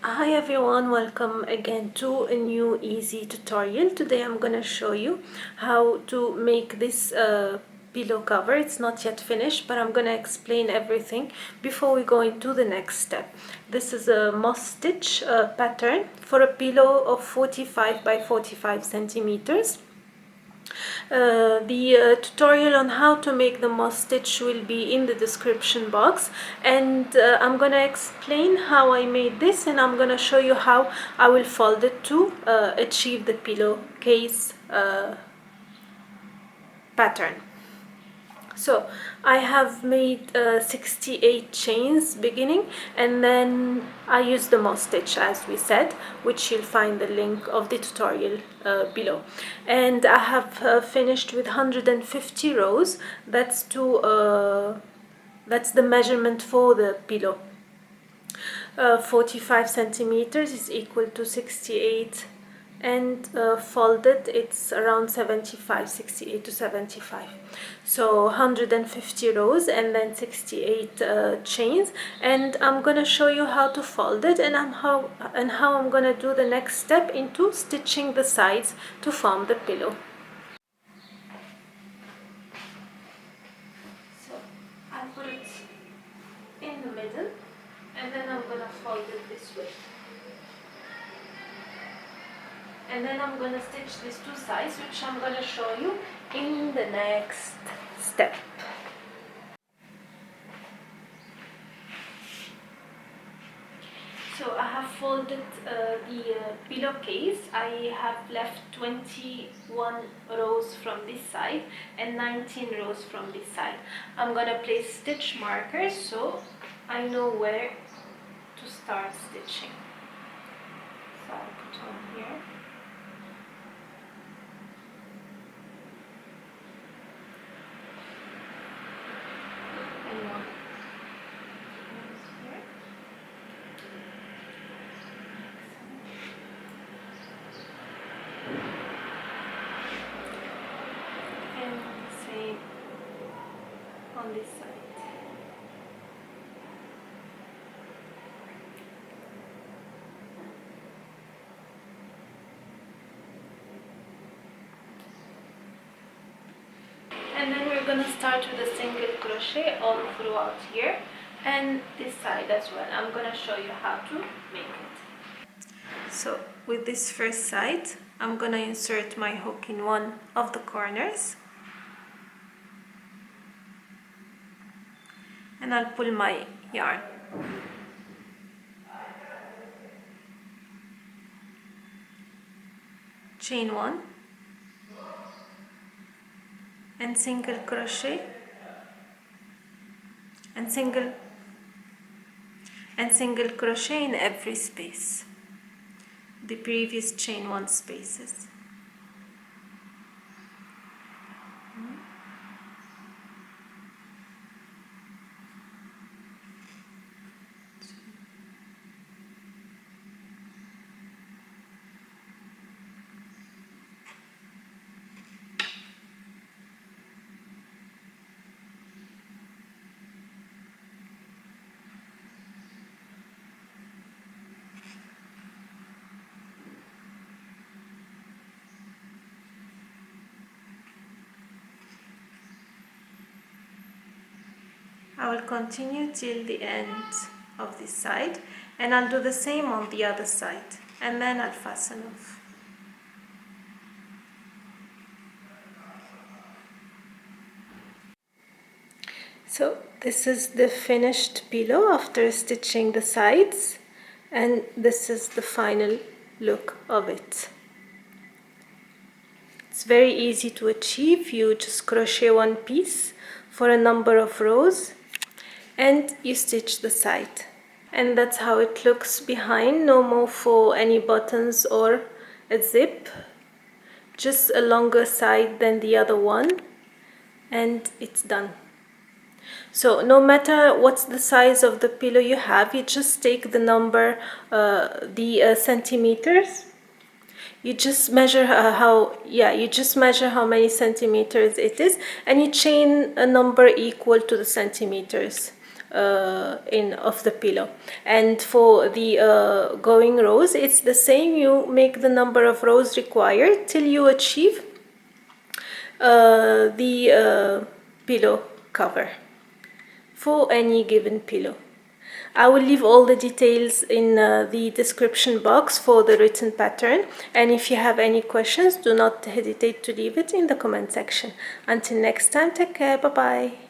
Hi everyone, welcome again to a new easy tutorial. Today I'm gonna show you how to make this pillow cover. It's not yet finished, but I'm gonna explain everything before we go into the next step. This is a moss stitch pattern for a pillow of 45 by 45 centimeters. The tutorial on how to make the moss stitch will be in the description box, and I'm gonna explain how I made this, and I'm gonna show you how I will fold it to achieve the pillowcase pattern. So I have made 68 chains beginning, and then I use the moss stitch as we said, which you'll find the link of the tutorial below. And I have finished with 150 rows. That's the measurement for the pillow. 45 centimeters is equal to 68, and folded it's around 75, 68 to 75. So 150 rows and then 68 chains, and I'm gonna show you how to fold it, and how I'm gonna do the next step into stitching the sides to form the pillow. So I put it in the middle, and then I'm gonna fold it this way. And then I'm gonna stitch these two sides, which I'm gonna show you in the next step. So I have folded the pillowcase. I have left 21 rows from this side and 19 rows from this side. I'm gonna place stitch markers so I know where to start stitching. So I'll put one here. And one. And same on this side. And then we're gonna start with a single crochet all throughout here and this side as well. I'm gonna show you how to make it. So with this first side, I'm gonna insert my hook in one of the corners, and I'll pull my yarn. Chain one and single crochet and single crochet in every space, the previous chain one spaces. I will continue till the end of this side, and I'll do the same on the other side, and then I'll fasten off. So this is the finished pillow after stitching the sides, and this is the final look of it. It's very easy to achieve. You just crochet one piece for a number of rows and you stitch the side, and that's how it looks behind. No more for any buttons or a zip, just a longer side than the other one, and it's done. So no matter what's the size of the pillow you have, you just take the number, centimeters. You just measure how many centimeters it is, and you chain a number equal to the centimeters of the pillow. And for the going rows, it's the same. You make the number of rows required till you achieve the pillow cover for any given pillow. I will leave all the details in the description box for the written pattern, and if you have any questions, do not hesitate to leave it in the comment section. Until next time, take care, bye bye.